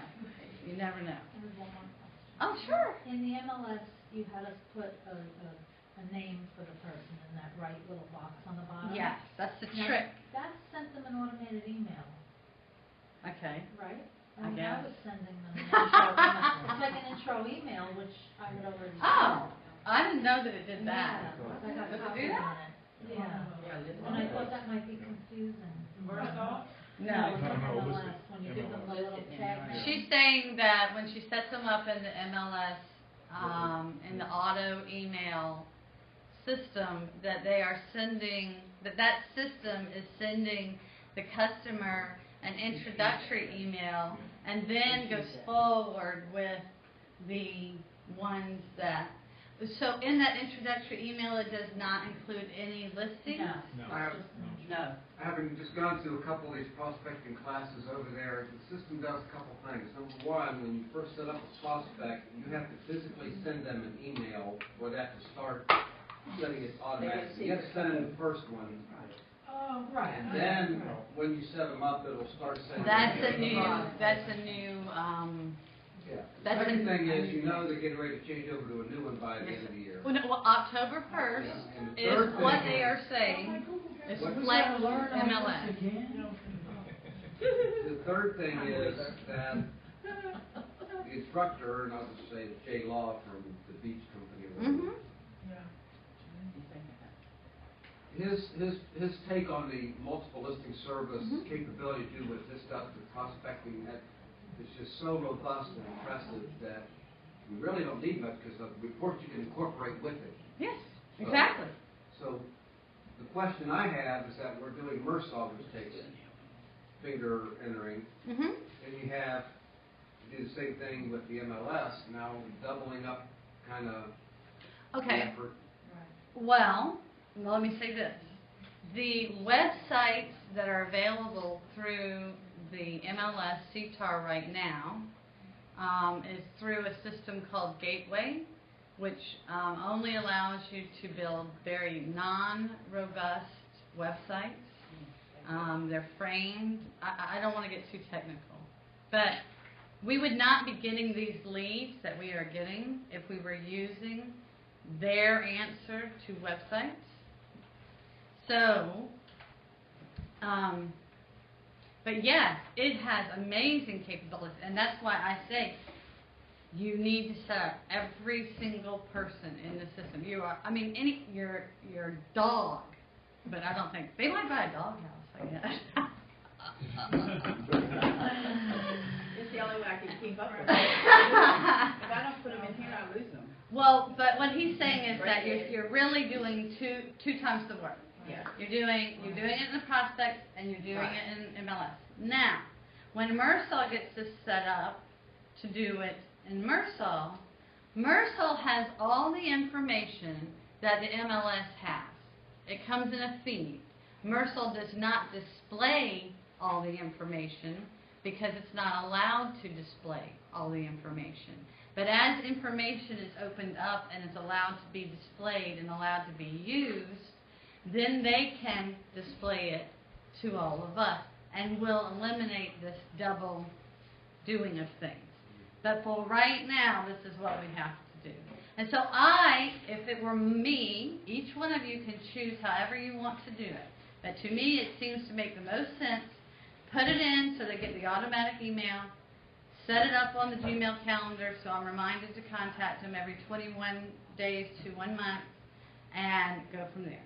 You never know. There's one more question. Oh, sure. In the MLS, you had us put a name for the person in that right little box on the bottom. Yes, that's the Now, trick. That sent them an automated email, Okay. right? I mean, guess. I was sending them an intro email. It's like an intro email, which I would already. Oh, I didn't know that it did Yeah, that. 'cause I got Does it do copies that? on it. Yeah. And I thought that might be confusing. Mersal? No. It's on MLS, when you give them the little tag. She's saying that when she sets them up in the MLS, in the auto email system, that they are sending, that system is sending the customer an introductory email and then goes forward with the ones that, so in that introductory email, it does not include any listings? No. Having just gone through a couple of these prospecting classes over there, the system does a couple things. Number one, when you first set up a prospect, you have to physically send them an email for that to start setting it automatically. You have to send them the first one, Oh, right. and then when you set them up, it'll start sending. That's the a new, process. that's a new, Yeah. that's The second a- thing is, you know they're getting ready to change over to a new one by the end of the year. well, October 1st Yeah, and the is third what thing- they are saying, is What- flex MLS. The third thing is that the instructor, and I'll just say Jay Law from the beach company, or whatever, Mhm. his take on the multiple listing service Mhm. capability to do what this does with prospecting, that is just so robust and impressive that we really don't need much because the report you can incorporate with it. Yes, exactly. So the question I have is that we're doing Mersal, which takes finger entering, Mhm. and you have to do the same thing with the MLS, now doubling up kind of the Okay. effort. Well, let me say this. The websites that are available through the MLS CTAR right now is through a system called Gateway, which only allows you to build very non-robust websites. They're framed. I don't want to get too technical, but we would not be getting these leads that we are getting if we were using their answer to websites. So, but yes, it has amazing capabilities, and that's why I say you need to set up every single person in the system. You are, I mean, your dog, but I don't think they might buy a dog house, I guess. It's the only way I can keep up with it. If I don't put them in here, I lose them. Well, but what he's saying is that you're really doing two times the work. Yeah. You're doing it in the prospects and you're doing it in MLS. Now, when Mersal gets this set up to do it in Mersal has all the information that the MLS has. It comes in a feed. Mersal does not display all the information because it's not allowed to display all the information. But as information is opened up and is allowed to be displayed and allowed to be used, then they can display it to all of us and will eliminate this double doing of things. But for right now, this is what we have to to do. And so if it were me, each one of you can choose however you want to do it. But to me, it seems to make the most sense. Put it in so they get the automatic email. Set it up on the Gmail calendar so I'm reminded to contact them every 21 days to 1 month, and go from there.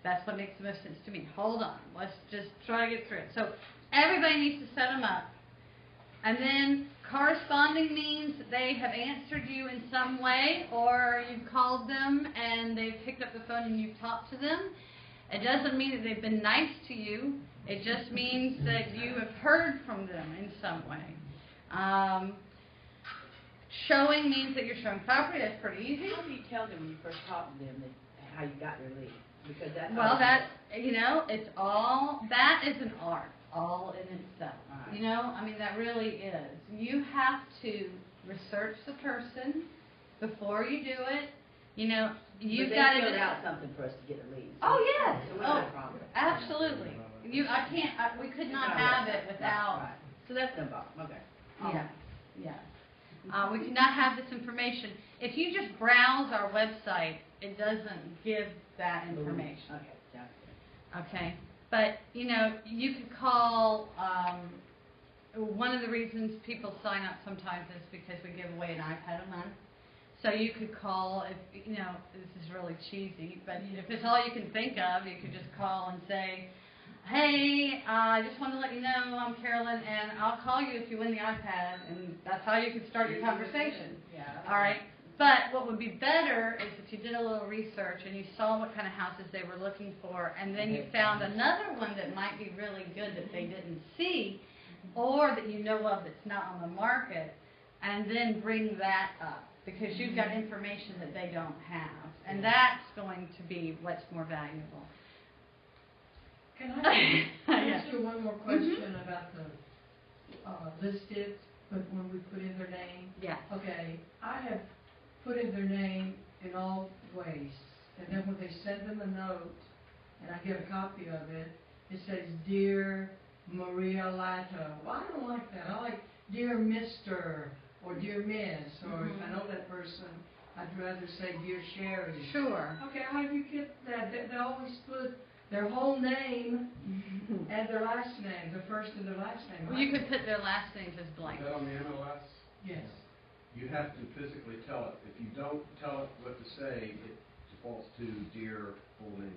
That's what makes the most sense to me. Hold on. Let's just try to get through it. So everybody needs to set them up. And then corresponding means that they have answered you in some way, or you've called them and they've picked up the phone and you've talked to them. It doesn't mean that they've been nice to you. It just means that you have heard from them in some way. Showing means that you're showing property. That's pretty easy. How do you tell them when you first talk to them how you got their lead? Because that's it's all, that is an art, all in itself. Right. That really is. You have to research the person before you do it. You've got to filled out something for us to get a lead. Oh, yes. So we don't have a problem. Absolutely. We could not have it without. Right. So that's no problem. Okay. Yeah. We cannot have this information. If you just browse our website, it doesn't give that information. Okay. Gotcha. Okay. But, you could call, one of the reasons people sign up sometimes is because we give away an iPad a month. So you could call, if this is really cheesy, but if it's all you can think of, you could just call and say, hey, I just want to let you know I'm Carolyn, and I'll call you if you win the iPad, and that's how you can start your conversation. Yeah. All right? But what would be better is if you did a little research and you saw what kind of houses they were looking for, and then you found another one that might be really good that they didn't see, or that you know of that's not on the market, and then bring that up, because you've got information that they don't have. And that's going to be what's more valuable. Can I ask you one more question about the listed, but when we put in their name? Yes. Okay, I have put in their name in all ways, and then when they send them a note, and I get a copy of it, it says, Dear Maria Latta. Well, I don't like that. I like Dear Mr. or Dear Miss, or if I know that person, I'd rather say Dear Sherry. Sure. Okay, how do you get that? They always put their whole name and their last name, their first and their last name. Well, you could put their last names as blank. Is that on the MLS? Yes. You have to physically tell it. If you don't tell it what to say, it defaults to Dear full name.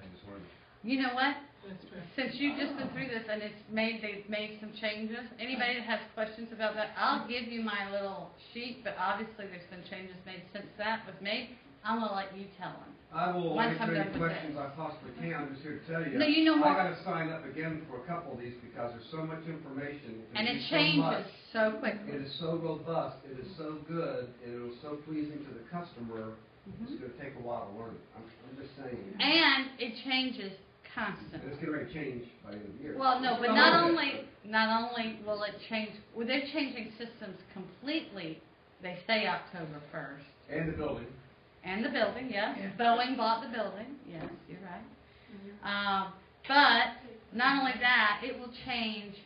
I just wanted to. You know what? That's true. Since you've just been through this and they've made some changes, anybody that has questions about that, I'll give you my little sheet, but obviously there's been changes made since that was made. I'm going to let you tell them. I will Once I'm answer done any with questions I possibly can. I'm just here to tell you. No, you know what? I got to sign up again for a couple of these because there's so much information. And it do so changes much. so quickly. It is so robust, it is so good, and it was so pleasing to the customer. It's going to take a while to learn it. I'm just saying. And it changes constantly. And it's getting ready to change by the end of the year. Well, no, but not only will it change, well, they're changing systems completely. They say October 1st. And the building. And the building, yes. Yeah. Boeing bought the building. Yes, you're right. But not only that, it will change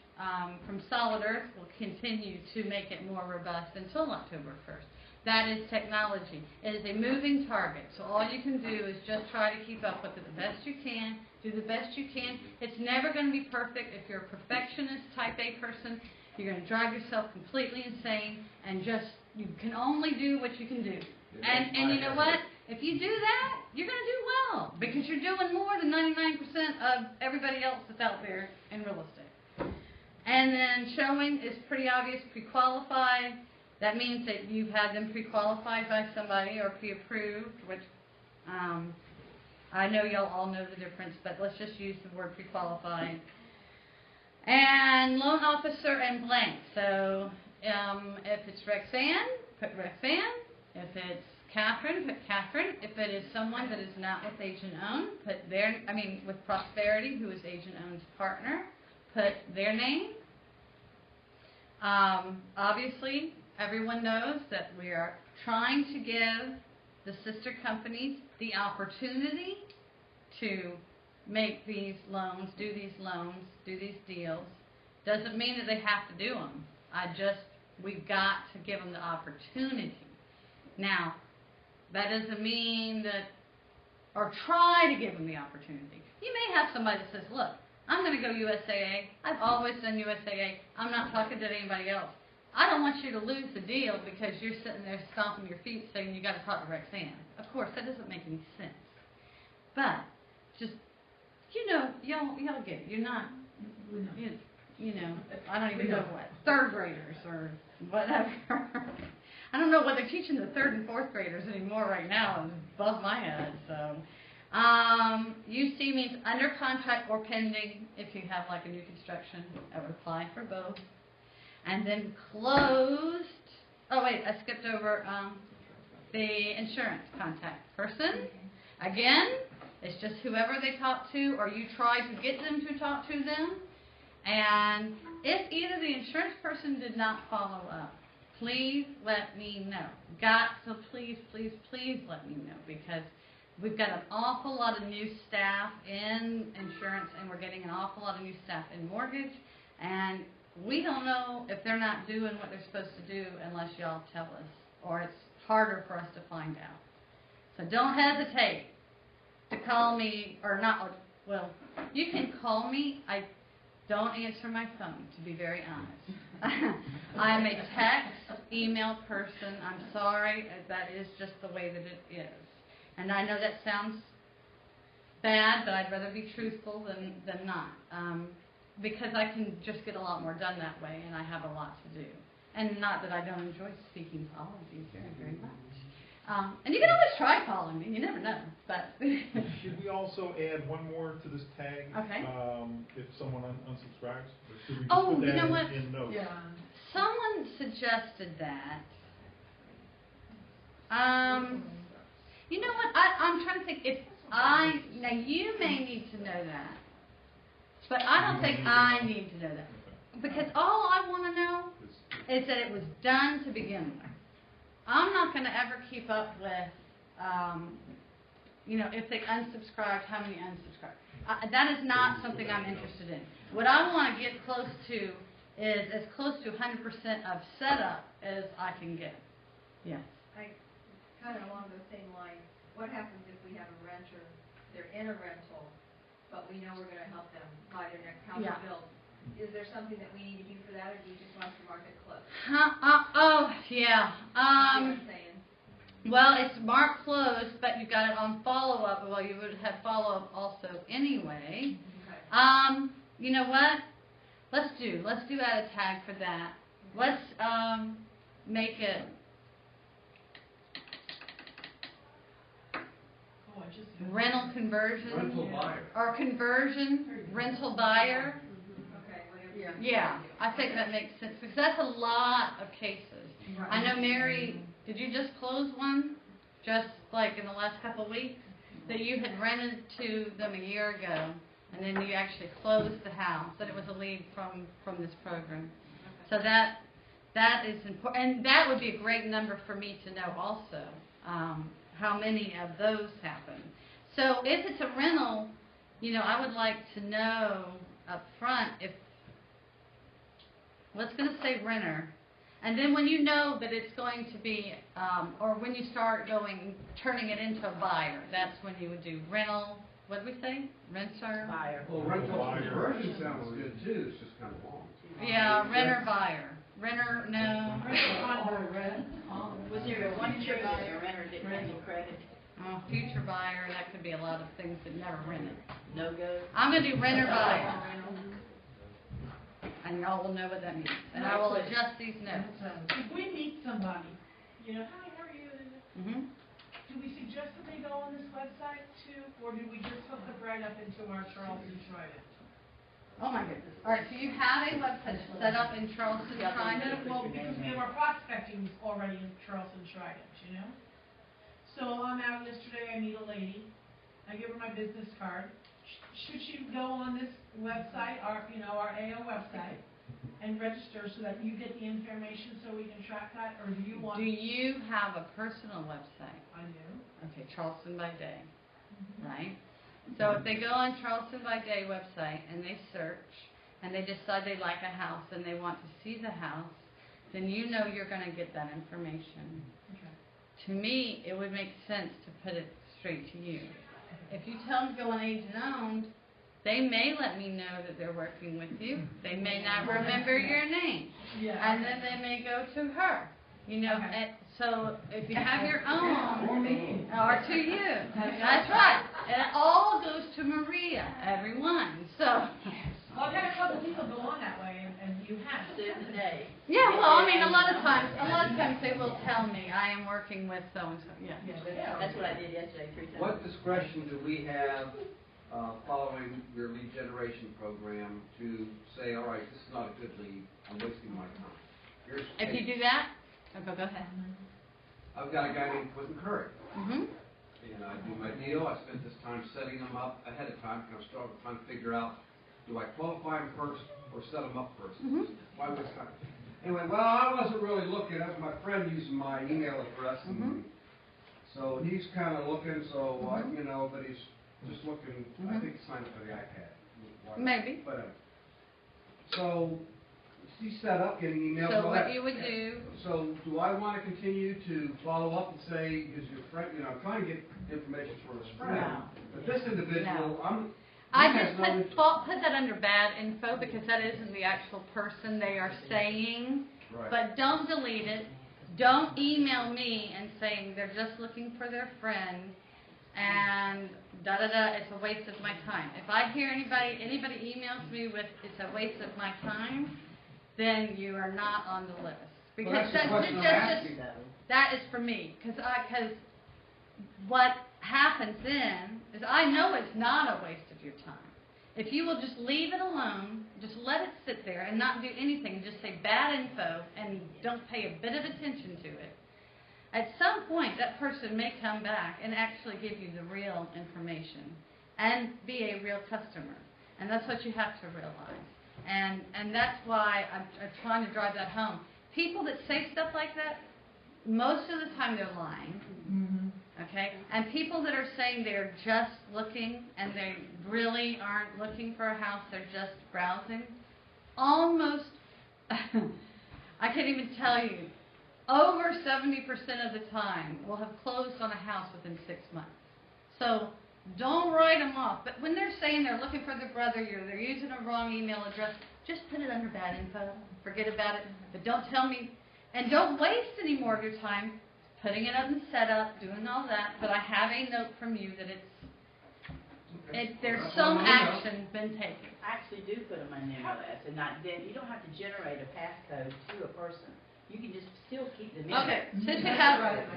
from Solid Earth will continue to make it more robust until October 1st. That is technology. It is a moving target. So all you can do is just try to keep up with it the best you can. Do the best you can. It's never going to be perfect. If you're a perfectionist, type A person, you're going to drive yourself completely insane, and you can only do what you can do. And you know what? If you do that, you're going to do well, because you're doing more than 99% of everybody else that's out there in real estate. And then showing is pretty obvious, pre-qualified. That means that you've had them pre-qualified by somebody or pre-approved, which I know y'all all know the difference, but let's just use the word pre-qualified. And loan officer and blank. So if it's Rexanne, put Rexanne. If it's Catherine, put Catherine. If it is someone that is not with AgentOwned, with Prosperity, who is AgentOwned's partner, put their name. Obviously, everyone knows that we are trying to give the sister companies the opportunity to make these loans, do these deals. Doesn't mean that they have to do them. I just We've got to give them the opportunity. Now, that doesn't mean that, or try to give them the opportunity. You may have somebody that says, look, I'm going to go USAA. I've always done USAA. I'm not talking to anybody else. I don't want you to lose the deal because you're sitting there stomping your feet saying you got to talk to Roxanne. Of course, that doesn't make any sense. But just, y'all get it. You're not, I don't even know what, third graders or whatever. I don't know what they're teaching the third and fourth graders anymore right now. It's above my head. So, UC means under contract or pending. If you have like a new construction, I would apply for both. And then closed. Oh wait, I skipped over the insurance contact person. Again, it's just whoever they talk to, or you try to get them to talk to them. And if either the insurance person did not follow up, please let me know. Please let me know, because we've got an awful lot of new staff in insurance, and we're getting an awful lot of new staff in mortgage, and we don't know if they're not doing what they're supposed to do unless y'all tell us, or it's harder for us to find out. So don't hesitate to call me, or not, well, you can call me. I don't answer my phone, to be very honest. I'm a text, email person. I'm sorry, that is just the way that it is. And I know that sounds bad, but I'd rather be truthful than not. Because I can just get a lot more done that way, and I have a lot to do. And not that I don't enjoy speaking to all of you very, very much. And you can always try calling me. You never know. But should we also add one more to this tag? Okay. If someone unsubscribes? Or should we just oh, put that you know what? in notes? Yeah. Someone suggested that. You know what? I'm trying to think. Now you may need to know that, but I don't think I need to know that, because all I want to know is that it was done to begin with. I'm not going to ever keep up with, if they unsubscribed, how many unsubscribed. That is not something I'm interested in. What I want to get close to is as close to 100% of setup as I can get. Yes. Kind of along those same lines, what happens if we have a renter, they're in a rental, but we know we're going to help them buy their next house built? Is there something that we need to do for that, or do you just want to mark it closed? Yeah. You know what I'm saying? Well, it's marked closed, but you got it on follow-up. Well, you would have follow-up also anyway. Okay. You know what? Let's do add a tag for that. Let's make it rental conversion. Rental buyer. Or conversion, rental buyer. Okay, whatever. Yeah, I think that makes sense, because that's a lot of cases. Right. I know, Mary, did you just close one, just like in the last couple of weeks, that you had rented to them a year ago, and then you actually closed the house, and it was a lead from this program. So that is important, and that would be a great number for me to know also, how many of those happen. So if it's a rental, I would like to know up front if, let's going to say renter, and then when you know that it's going to be, or when you start turning it into a buyer, that's when you would do rental, what did we say? Renter? Buyer. Well, rental conversion sounds good too, it's just kind of long. Yeah, renter, buyer. Renter, no. Was there a future buyer, renter didn't have any credit? Oh, future buyer, that could be a lot of things that never rented. No go? I'm going to do renter, buyer. And y'all will know what that means. And I will adjust these notes. If we meet somebody, hi, how are you? Mm-hmm. Do we suggest that they go on this website too, or do we just hook them right up into our Charleston Trident? Oh my goodness. All right, so you have a website set up in Charleston Trident? Well, because we have our prospecting already in Charleston Trident, So I'm out yesterday, I meet a lady, I give her my business card. Should she go on this website, our AO website, and register so that you get the information so we can track that, or do you want? Do you have a personal website? I do. Okay, Charleston by Day, right? So if they go on Charleston by Day website and they search and they decide they like a house and they want to see the house, then you know you're gonna get that information. Okay. To me, it would make sense to put it straight to you. If you tell them to go on AgentOwned, they may let me know that they're working with you. They may not remember your name. Yeah. And then they may go to her. You know, Okay. and so if you have your own, Or me. or to you, that's right. And it all goes to Maria, everyone. So, Well, I've had a couple people go on that way, and you have. Today. yeah. Well, I mean, a lot of times they will tell me I am working with so and so. Yeah. That's what I did yesterday, 3 times. What discretion do we have, following your lead generation program to say, all right, this is not a good lead, I'm wasting my time? Here's If you do that, go ahead. I've got a guy named Quentin Curry, Mhm. and I do my deal, I spent this time setting him up ahead of time, because I was trying to figure out, do I qualify him first, or set him up first? Mhm. Why waste time? Anyway, well, I wasn't really looking, that was my friend using my email address, and so he's kind of looking, so, you know, but he's just looking, I think he signed up for the iPad. Maybe. But, so, he's set up, getting emails. So all what that. you would do, So, do I want to continue to follow up and say, is your friend, you know, I'm trying to get information from his friend, No. but this individual, I he just has no put that under bad info because that isn't the actual person they are saying. Right. But don't delete it. Don't email me and saying they're just looking for their friend and da-da-da, it's a waste of my time. If I hear anybody emails me with it's a waste of my time, then you are not on the list. Well, that's the question I'm asking, though. that is for me, because what happens then is I know it's not a waste of your time. If you will just leave it alone, just let it sit there and not do anything, just say bad info and don't pay a bit of attention to it, at some point that person may come back and actually give you the real information and be a real customer. And that's what you have to realize. And that's why I'm trying to drive that home. People that say stuff like that, most of the time they're lying. Okay? And people that are saying they're just looking and they really aren't looking for a house, they're just browsing, almost, I can't even tell you, over 70% of the time will have closed on a house within 6 months. So don't write them off. But when they're saying they're looking for their brother, they're using a wrong email address, just put it under bad info. Forget about it. But don't tell me, and don't waste any more of your time putting it up in setup, doing all that. But I have a note from you that there's some action been taken. I actually do put them in MLS, and then you don't have to generate a passcode to a person. You can just still keep them in. Okay, since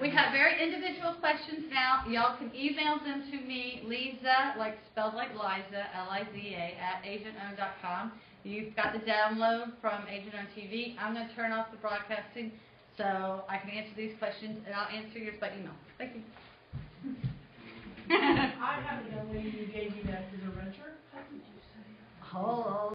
we have very individual questions now, y'all can email them to me, Liza, spelled like Liza, Liza, @agentowned.com. You've got the download from AgentOwned TV. I'm going to turn off the broadcasting so I can answer these questions, and I'll answer yours by email. Thank you. I have a young lady who gave me that as a renter. Oh.